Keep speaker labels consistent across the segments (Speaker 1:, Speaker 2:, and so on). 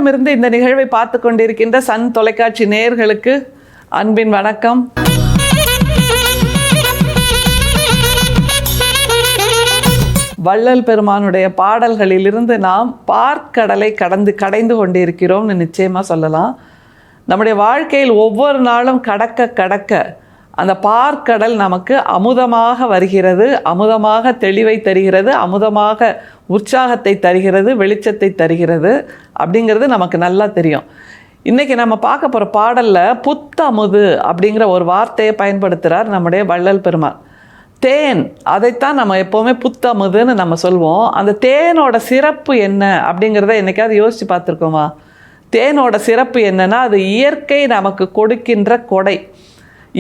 Speaker 1: எங்கும் இருந்து இந்த நிகழ்வை பார்த்து கொண்டிருக்கின்ற சன் தொலைக்காட்சி நேயர்களுக்கு அன்பின் வணக்கம். வள்ளல் பெருமானுடைய பாடல்களிலிருந்து நாம் பார்க்கடலை கடைந்து கொண்டிருக்கிறோம்னு நிச்சயமாக சொல்லலாம். நம்முடைய வாழ்க்கையில் ஒவ்வொரு நாளும் கடக்க அந்த பார்க்கடல் நமக்கு அமுதமாக வருகிறது, அமுதமாக தெளிவை தருகிறது, அமுதமாக உற்சாகத்தை தருகிறது, வெளிச்சத்தை தருகிறது அப்படிங்கிறது நமக்கு நல்லா தெரியும். இன்றைக்கி நம்ம பார்க்க போகிற பாடலில் புத்தமுது அப்படிங்கிற ஒரு வார்த்தையை பயன்படுத்துகிறார் நம்முடைய வள்ளல் பெருமான். தேன், அதைத்தான் நம்ம எப்போவுமே புத்தமுதுன்னு நம்ம சொல்வோம். அந்த தேனோட சிறப்பு என்ன அப்படிங்கிறத என்னைக்காவது யோசித்து பார்த்துருக்கோமா? தேனோட சிறப்பு என்னன்னா, அது இயற்கை நமக்கு கொடுக்கின்ற கொடை.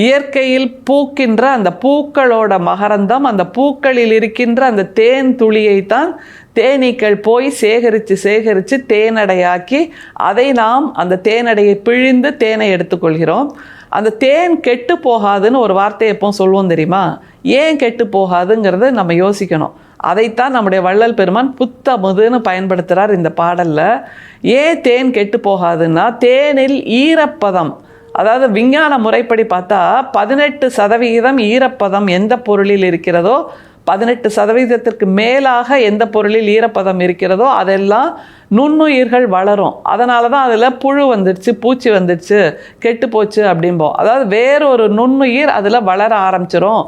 Speaker 1: இயற்கையில் பூக்கின்ற அந்த பூக்களோட மகரந்தம், அந்த பூக்களில் இருக்கின்ற அந்த தேன் துளியைத்தான் தேனீக்கள் போய் சேகரித்து தேனடையாக்கி அதை நாம் அந்த தேனடையை பிழிந்து தேனை எடுத்துக்கொள்கிறோம். அந்த தேன் கெட்டு போகாதுன்னு ஒரு வார்த்தையை எப்போ சொல்லுவோம் தெரியுமா? ஏன் கெட்டு போகாதுங்கிறத நம்ம யோசிக்கணும். அதைத்தான் நம்முடைய வள்ளல் பெருமான் புத்தமுதுன்னு பயன்படுத்துகிறார் இந்த பாடலில். ஏன் தேன் கெட்டு போகாதுன்னா, தேனில் ஈரப்பதம், அதாவது விஞ்ஞான முறைப்படி பார்த்தா 18% ஈரப்பதம் எந்த பொருளில் இருக்கிறதோ, 18% மேலாக எந்த பொருளில் ஈரப்பதம் இருக்கிறதோ அதெல்லாம் நுண்ணுயிர்கள் வளரும். அதனால தான் அதில் புழு வந்துடுச்சு, பூச்சி வந்துடுச்சு, கெட்டு போச்சு அப்படிம்போம். அதாவது வேறொரு நுண்ணுயிர் அதில் வளர ஆரம்பிச்சிடும்,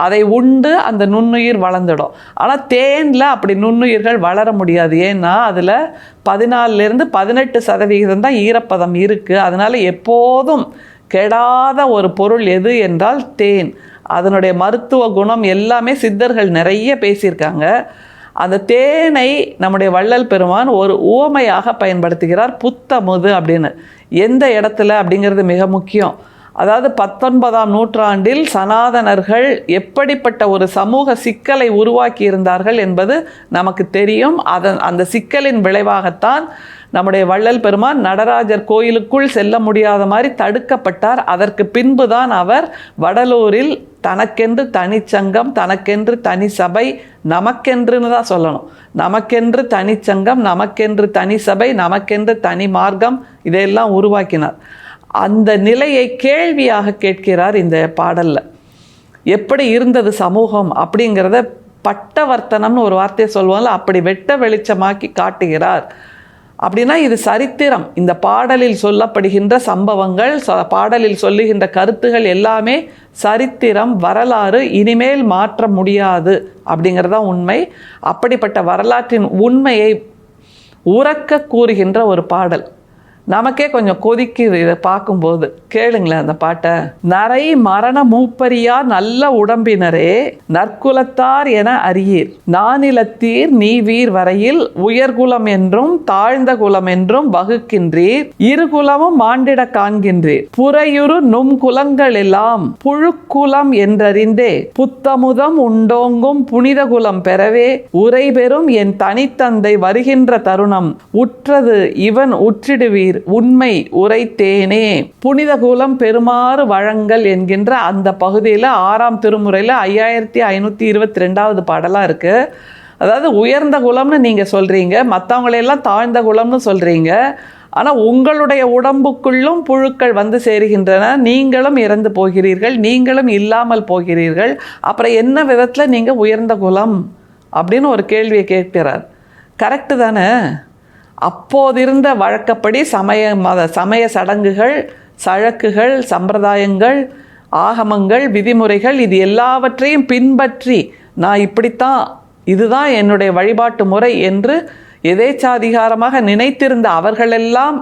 Speaker 1: அதை உண்டு அந்த நுண்ணுயிர் வளர்ந்துடும். ஆனால் தேனில் அப்படி நுண்ணுயிர்கள் வளர முடியாது. ஏன்னா அதில் 14லேருந்து 18% தான் ஈரப்பதம் இருக்குது. அதனால் எப்போதும் கெடாத ஒரு பொருள் எது என்றால் தேன். அதனுடைய மருத்துவ குணம் எல்லாமே சித்தர்கள் நிறைய பேசியிருக்காங்க. அந்த தேனை நம்முடைய வள்ளல் பெருமான் ஒரு உவமையாக பயன்படுத்துகிறார், புத்தமுது அப்படின்னு. எந்த இடத்துல அப்படிங்கிறது மிக முக்கியம். அதாவது 19ஆம் நூற்றாண்டில் சனாதனர்கள் எப்படிப்பட்ட ஒரு சமூக சிக்கலை உருவாக்கி இருந்தார்கள் என்பது நமக்கு தெரியும். அந்த சிக்கலின் விளைவாகத்தான் நம்முடைய வள்ளல் பெருமான் நடராஜர் கோயிலுக்குள் செல்ல முடியாத மாதிரி தடுக்கப்பட்டார். அதற்கு பின்புதான் அவர் வடலூரில் தனக்கென்று தனிச்சங்கம், தனக்கென்று தனி சபை, நமக்கென்றுன்னு தான் சொல்லணும், நமக்கென்று தனிச்சங்கம், நமக்கென்று தனி சபை, நமக்கென்று தனி மார்க்கம், இதையெல்லாம் உருவாக்கினார். அந்த நிலையை கேள்வியாக கேட்கிறார் இந்த பாடலில். எப்படி இருந்தது சமூகம் அப்படிங்கிறத பட்டவர்த்தனம்னு ஒரு வார்த்தையை சொல்லுவாங்கள்ல, அப்படி வெட்ட வெளிச்சமாக்கி காட்டுகிறார். அப்படின்னா இது சரித்திரம். இந்த பாடலில் சொல்லப்படுகின்ற சம்பவங்கள், பாடலில் சொல்லுகின்ற கருத்துகள் எல்லாமே சரித்திரம், வரலாறு, இனிமேல் மாற்ற முடியாது அப்படிங்கிறதான் உண்மை. அப்படிப்பட்ட வரலாற்றின் உண்மையை உரக்க கூறுகின்ற ஒரு பாடல். நமக்கே கொஞ்சம் கொதிக்குது இதை பார்க்கும்போது. கேளுங்களேன் அந்த பாட்டை. நரை மரண மூப்பரியா நல்ல உடம்பினரே நற்குலத்தார் என அறியீர், நானிலத்தீர் நீ வீர் வரையில் உயர்குலம் என்றும் தாழ்ந்த குலம் என்றும் வகுக்கின்றீர், இருகுலமும் மாண்டிட காண்கின்றீர், புறையுறு நும் குலங்கள் எல்லாம் புழுக்குலம் என்றறிந்தே புத்தமுதம் உண்டோங்கும் புனித குலம் பெறவே உரை பெறும் என் தனித்தந்தை வருகின்ற தருணம் உற்றது இவன் உற்றிடுவீர் உண்மை உரைத்தேனே. புனித குலம் பெருமாறு வழங்கல் என்கின்ற அந்த பகுதியில் 6ஆம் திருமுறையில் 5522வது பாடலாக இருக்கு. அதாவது உயர்ந்த குலம்னு நீங்கள் சொல்கிறீங்க, மற்றவங்களையெல்லாம் தாழ்ந்த குலம்னு சொல்கிறீங்க. ஆனால் உங்களுடைய உடம்புக்குள்ளும் புழுக்கள் வந்து சேருகின்றன, நீங்களும் இறந்து போகிறீர்கள், நீங்களும் இல்லாமல் போகிறீர்கள். அப்புறம் என்ன விதத்தில் நீங்கள் உயர்ந்த குலம் அப்படின்னு ஒரு கேள்வியை கேட்கிறார். கரெக்டு தானே? அப்போதிருந்த வழக்கப்படி சமய சடங்குகள், சழக்குகள், சம்பிரதாயங்கள், ஆகமங்கள், விதிமுறைகள், இது எல்லாவற்றையும் பின்பற்றி நான் இப்படித்தான், இதுதான் என்னுடைய வழிபாட்டு முறை என்று எதேச்சாதிகாரமாக நினைத்திருந்த அவர்களெல்லாம்,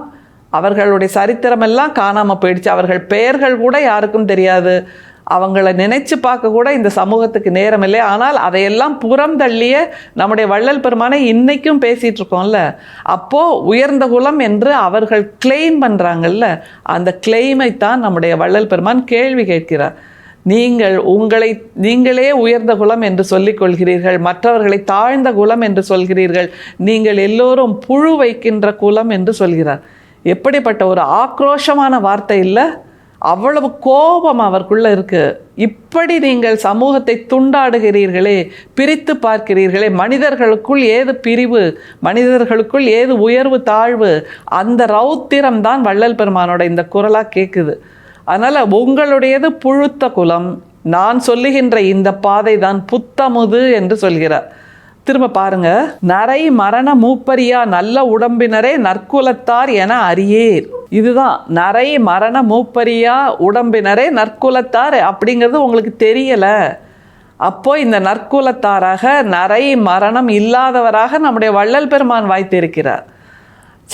Speaker 1: அவர்களுடைய சரித்திரமெல்லாம் காணாமல் போயிடுச்சு. அவர்கள் பெயர்கள் கூட யாருக்கும் தெரியாது. அவங்கள நினைச்சு பார்க்க கூட இந்த சமூகத்துக்கு நேரம் இல்லை. ஆனால் அதையெல்லாம் புறம் தள்ளிய நம்முடைய வள்ளல் பெருமானை இன்னைக்கும் பேசிகிட்டு இருக்கோம்ல. அப்போது உயர்ந்த குலம் என்று அவர்கள் கிளைம் பண்ணுறாங்கல்ல, அந்த கிளைமை தான் நம்முடைய வள்ளல் பெருமான் கேள்வி கேட்கிறார். நீங்களே உயர்ந்த குலம் என்று சொல்லிக் கொள்கிறீர்கள், மற்றவர்களை தாழ்ந்த குலம் என்று சொல்கிறீர்கள், நீங்கள் எல்லோரும் புழு வைக்கின்ற குலம் என்று சொல்கிறார். எப்படிப்பட்ட ஒரு ஆக்ரோஷமான வார்த்தை இல்லை? அவ்வளவு கோபம் அவருக்குள்ள இருக்கு. இப்படி நீங்கள் சமூகத்தை துண்டாடுகிறீர்களே, பிரித்து பார்க்கிறீர்களே, மனிதர்களுக்குள் ஏது பிரிவு, மனிதர்களுக்குள் ஏது உயர்வு தாழ்வு, அந்த ரௌத்திரம் தான் வள்ளல் பெருமானோட இந்த குரலாக கேட்குது. அதனால் உங்களுடையது புழுத்த குலம், நான் சொல்லுகின்ற இந்த பாதை தான் புத்தமுது என்று சொல்கிறார். திரும்ப பாருங்க, நரை மரண மூப்பரியா நல்ல உடம்பினரே நற்குலத்தார் என அறியேர். இதுதான் நரை மரண மூப்பரியா உடம்பினரே நற்குலத்தார் அப்படிங்கிறது உங்களுக்கு தெரியல. அப்போ இந்த நற்குலத்தாராக நரை மரணம் இல்லாதவராக நம்முடைய வள்ளல் பெருமான் வாய்த்திருக்கிறார்.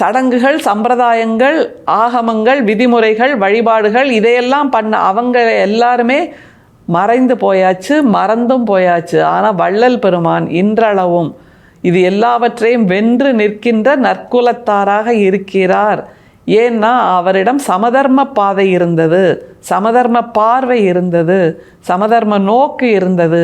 Speaker 1: சடங்குகள், சம்பிரதாயங்கள், ஆகமங்கள், விதிமுறைகள், வழிபாடுகள் இதையெல்லாம் பண்ண அவங்க எல்லாருமே மறைந்து போயாச்சு, மறந்தும் போயாச்சு. ஆனால் வள்ளல் பெருமான் இன்றளவும் இது எல்லாவற்றையும் வென்று நிற்கின்ற நற்குலத்தாராக இருக்கிறார். ஏன்னா அவரிடம் சமதர்ம பாதை இருந்தது, சமதர்ம பார்வை இருந்தது, சமதர்ம நோக்கு இருந்தது.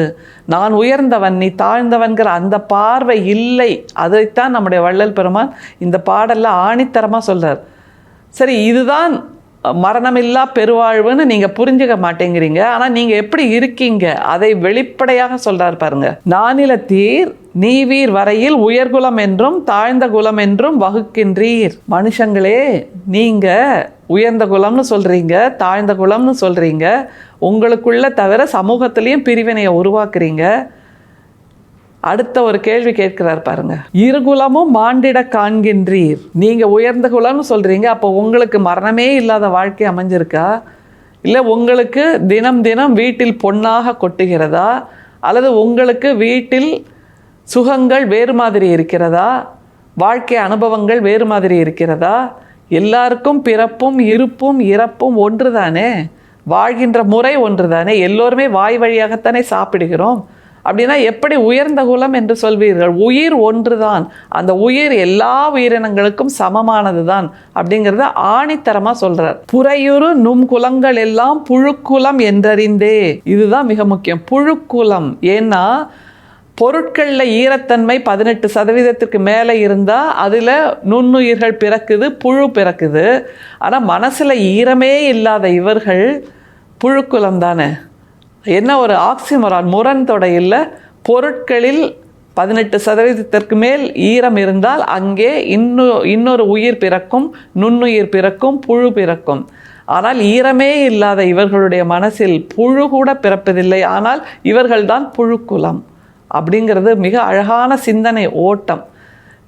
Speaker 1: நான் உயர்ந்தவன் நீ தாழ்ந்தவன்கிற அந்த பார்வை இல்லை. அதைத்தான் நம்முடைய வள்ளல் பெருமான் இந்த பாடலில் ஆணித்தரமாக சொல்கிறார். சரி, இதுதான் மரணமில்லா பெருவாழ்வுன்னு நீங்கள் புரிஞ்சுக்க மாட்டேங்கிறீங்க. ஆனால் நீங்கள் எப்படி இருக்கீங்க அதை வெளிப்படையாக சொல்கிறார் பாருங்க. நானிலத்தீர் நீவீர் வரையில் உயர்குலம் என்றும் தாழ்ந்த குலம் என்றும் வகுக்கின்றீர். மனுஷங்களே, நீங்கள் உயர்ந்த குலம்னு சொல்கிறீங்க, தாழ்ந்த குலம்னு சொல்கிறீங்க. உங்களுக்குள்ள தவிர சமூகத்திலையும் பிரிவினையை உருவாக்குறீங்க. அடுத்த ஒரு கேள்வி கேட்கிறார் பாருங்க. இருகுலமும் மாண்டிட காண்கின்றீர். நீங்கள் உயர்ந்த குலம்னு சொல்கிறீங்க, அப்போ உங்களுக்கு மரணமே இல்லாத வாழ்க்கை அமைஞ்சிருக்கா? இல்லை உங்களுக்கு தினம் தினம் வீட்டில் பொன்னாக கொட்டுகிறதா? அல்லது உங்களுக்கு வீட்டில் சுகங்கள் வேறு மாதிரி இருக்கிறதா? வாழ்க்கை அனுபவங்கள் வேறு மாதிரி இருக்கிறதா? எல்லாருக்கும் பிறப்பும் இருப்பும் இறப்பும் ஒன்று தானே, வாழ்கின்ற முறை ஒன்று தானே, எல்லோருமே வாய் வழியாகத்தானே சாப்பிடுகிறோம். அப்படின்னா எப்படி உயர்ந்த குலம் என்று சொல்வீர்கள்? உயிர் ஒன்று தான், அந்த உயிர் எல்லா உயிரினங்களுக்கும் சமமானது தான் அப்படிங்கிறத ஆணித்தரமாக சொல்கிறார். புறையுறு நும் குலங்கள் எல்லாம் புழுக்குலம் என்றறிந்தே. இதுதான் மிக முக்கியம், புழுக்குலம். ஏன்னா பொருட்களில் ஈரத்தன்மை 18% மேலே இருந்தால் அதில் நுண்ணுயிர்கள் பிறக்குது, புழு பிறக்குது. ஆனால் மனசில் ஈரமே இல்லாத இவர்கள் புழுக்குலம் தானே. என்ன ஒரு ஆக்சிமரான், முரண் தொடையில். பொருட்களில் 18% மேல் ஈரம் இருந்தால் அங்கே இன்னொரு உயிர் பிறக்கும், நுண்ணுயிர் பிறக்கும், புழு பிறக்கும். ஆனால் ஈரமே இல்லாத இவர்களுடைய மனசில் புழு கூட பிறப்பதில்லை. ஆனால் இவர்கள்தான் புழுக்குலம் அப்படிங்கிறது மிக அழகான சிந்தனை ஓட்டம்.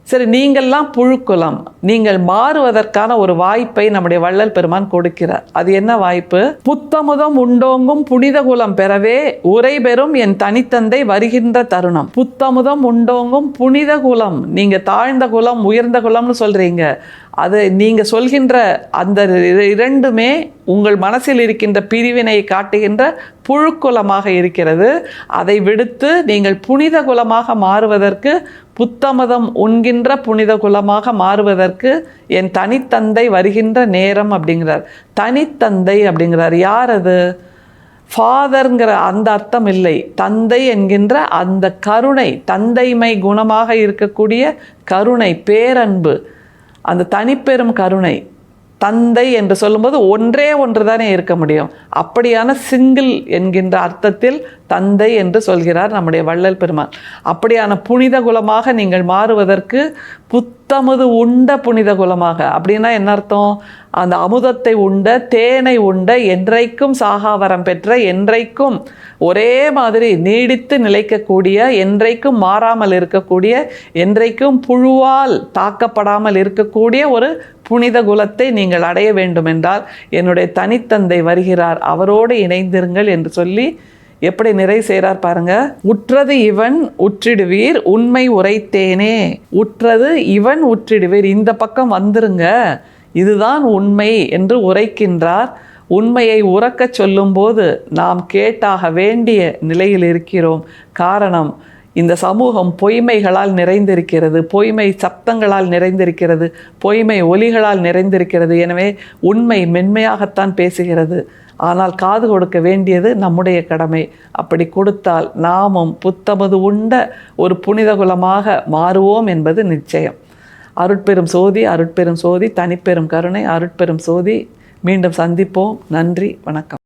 Speaker 1: சரி, நீங்கள்லாம் புழுக்குலம், நீங்கள் மாறுவதற்கான ஒரு வாய்ப்பை நம்முடைய வள்ளல் பெருமான் கொடுக்கிறார். அது என்ன வாய்ப்பு? புத்தமுதம் உண்டோங்கும் புனித குலம் பெறவே உரை பெறும் என் தனித்தந்தை வருகின்ற தருணம். புத்தமுதம் உண்டோங்கும் புனித குலம். நீங்கள் தாழ்ந்த குலம் உயர்ந்த குலம்னு சொல்கிறீங்க. அது நீங்கள் சொல்கின்ற அந்த இரண்டுமே உங்கள் மனசில் இருக்கின்ற பிரிவினை காட்டுகின்ற புழுக்குலமாக இருக்கிறது. அதை விடுத்து நீங்கள் புனித குலமாக மாறுவதற்கு, புத்தமதம் உண்கின்ற புனித குலமாக மாறுவதற்கு என் தனித்தந்தை வருகின்ற நேரம் அப்படிங்கிறார். தனித்தந்தை அப்படிங்கிறார். யார் அது? ஃபாதர்ங்கிற அந்த அர்த்தம் இல்லை, தந்தை என்கின்ற அந்த கருணை, தந்தைமை குணமாக இருக்கக்கூடிய கருணை, பேரன்பு, அந்த தனிப்பெரும் கருணை. தந்தை என்று சொல்லும்போது ஒன்றே ஒன்று தானே இருக்க முடியும். அப்படியான சிங்கிள் என்கின்ற அர்த்தத்தில் தந்தை என்று சொல்கிறார் நம்முடைய வள்ளல் பெருமான். அப்படியான புனித குலமாக நீங்கள் மாறுவதற்கு புத்தமுது உண்ட புனித குலமாக. அப்படின்னா என்ன அர்த்தம்? அந்த அமுதத்தை உண்ட, தேனை உண்ட, என்றைக்கும் சாகாவரம் பெற்ற, என்றைக்கும் ஒரே மாதிரி நீடித்து நிலைக்கக்கூடிய, என்றைக்கும் மாறாமல் இருக்கக்கூடிய, என்றைக்கும் புழுவால் தாக்கப்படாமல் இருக்கக்கூடிய ஒரு புனித குலத்தை நீங்கள் அடைய வேண்டுமென்றால் என்னுடைய தனித்தந்தை வருகிறார், அவரோடு இணைந்திருங்கள் என்று சொல்லி எப்படி நிறை செய்கிறார் பாருங்க. உற்றது இவன் உற்றிடுவீர் உண்மை உரைத்தேனே. உற்றது இவன் உற்றிடுவீர், இந்த பக்கம் வந்துருங்க, இதுதான் உண்மை என்று உரைக்கின்றார். உண்மையை உறக்கச் சொல்லும்போது நாம் கேட்டாக வேண்டிய நிலையில் இருக்கிறோம். காரணம், இந்த சமூகம் பொய்மைகளால் நிறைந்திருக்கிறது, பொய்மை சப்தங்களால் நிறைந்திருக்கிறது, பொய்மை ஒலிகளால் நிறைந்திருக்கிறது. எனவே உண்மை மென்மையாகத்தான் பேசுகிறது. ஆனால் காது கொடுக்க வேண்டியது நம்முடைய கடமை. அப்படி கொடுத்தால் நாமும் புத்தமது உண்ட ஒரு புனித குலமாக மாறுவோம் என்பது நிச்சயம். அருட்பெரும் சோதி, அருட்பெரும் சோதி, தனிப்பெரும் கருணை, அருட்பெரும் சோதி. மீண்டும் சந்திப்போம். நன்றி, வணக்கம்.